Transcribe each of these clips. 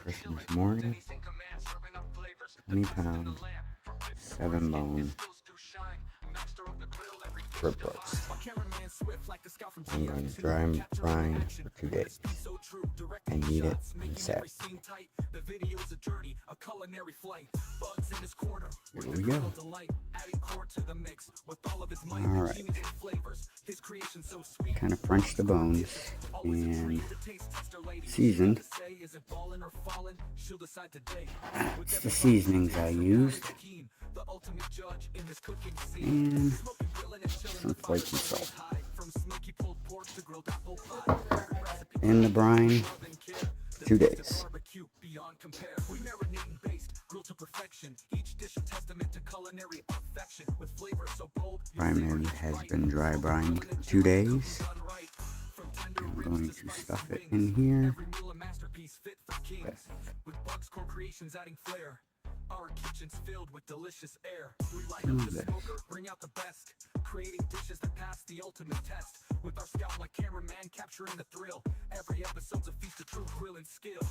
Christmas morning. 20 pound, 7 bone rib roast. I'm going to dry and brine for 2 days and eat it on Saturday. Here we go. Alright. Kind of French the bones and seasoned. That's the seasonings I used. And some flaky salt. In the brine, 2 days. Prime rib has been dry brined 2 days. I'm going to stuff it in here. Our kitchen's filled with delicious air. We light up the smoker, bring out the best, creating dishes that pass the ultimate test. With our scout-like cameraman capturing the thrill. Every episode's a feast of true grilling skill.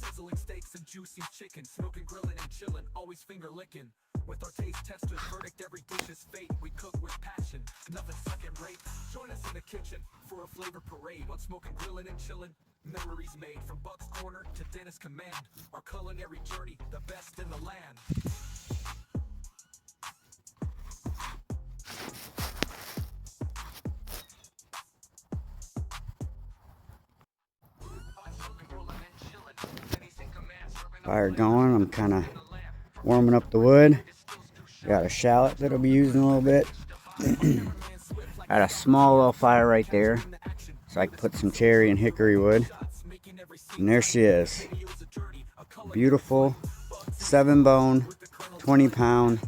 Sizzling steaks and juicy chicken, smoking, grilling, and chilling, always finger licking. With our taste testers, verdict, every dish is fate. We cook with passion, nothing second rate. Join us in the kitchen for a flavor parade. On smoking, grilling, and chilling. Memories made from Buck's Corner to Dennis Command. Our culinary journey, the best in the land. Fire going. I'm kind of warming up the wood. Got a shallot that I'll be using a little bit. Got a small little fire right there, so I can put some cherry and hickory wood. And there she is. Beautiful 7 bone, 20 pound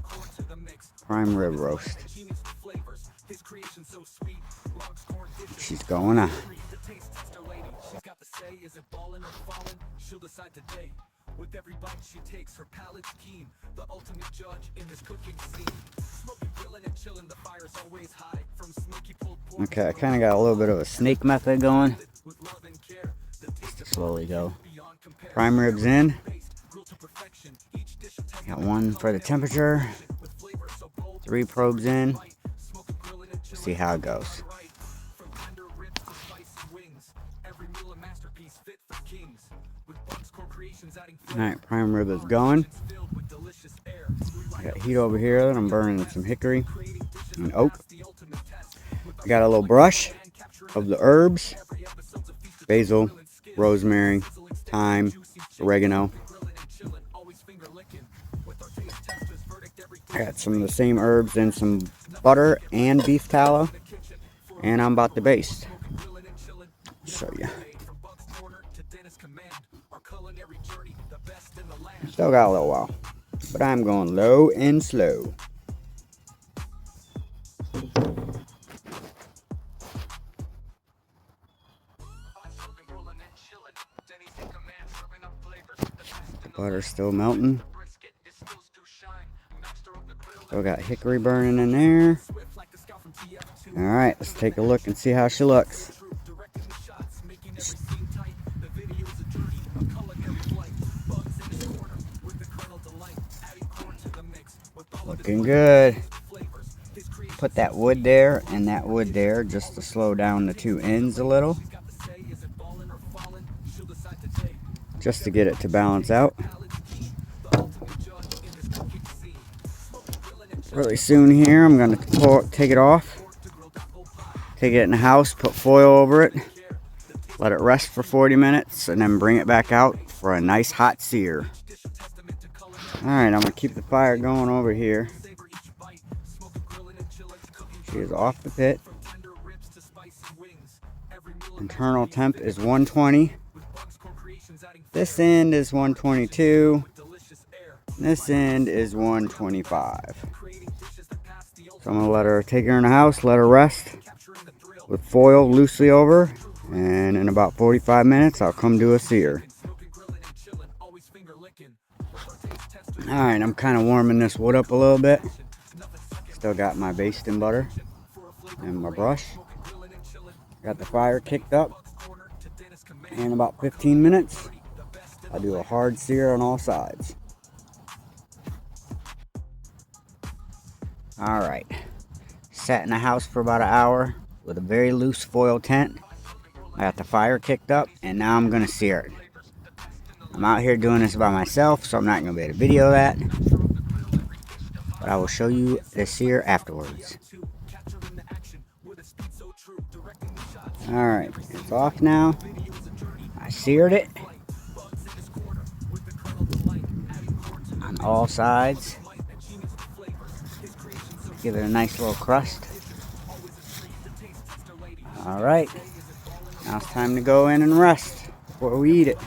prime rib roast. She's going on. With every bite she takes, her palate's keen. The ultimate judge in this cooking scene. Smoking, grilling, and chilling, the fire's always high. From smoky pulled pork. Okay, I kind of got a little bit of a snake method going. Just to slowly go. Prime ribs in. Got 1 for the temperature. 3 probes in. See how it goes. Alright, prime rib is going. I got heat over here that I'm burning some hickory and oak. I got a little brush of the herbs: basil, rosemary, thyme, oregano. I got some of the same herbs and some butter and beef tallow. And I'm about to baste. Show you. Still got a little while, but I'm going low and slow. Butter's still melting. Still got hickory burning in there. Alright, let's take a look and see how she looks. Looking good. Put that wood there and that wood there just to slow down the 2 ends a little. Just to get it to balance out. Really soon here, I'm going to take it off. Take it in the house, put foil over it. Let it rest for 40 minutes and then bring it back out for a nice hot sear. Alright, I'm going to keep the fire going over here. She is off the pit. Internal temp is 120. This end is 122. This end is 125. So I'm going to let her take her in the house, let her rest with foil loosely over. And in about 45 minutes, I'll come do a sear. Alright, I'm kind of warming this wood up a little bit. Still got my basting butter and my brush. Got the fire kicked up. In about 15 minutes, I do a hard sear on all sides. Alright, sat in the house for about an hour with a very loose foil tent. I got the fire kicked up, and now I'm going to sear it. I'm out here doing this by myself, so I'm not going to be able to video that, but I will show you the sear afterwards. Alright, it's off now. I seared it on all sides. Give it a nice little crust. Alright, now it's time to go in and rest before we eat it.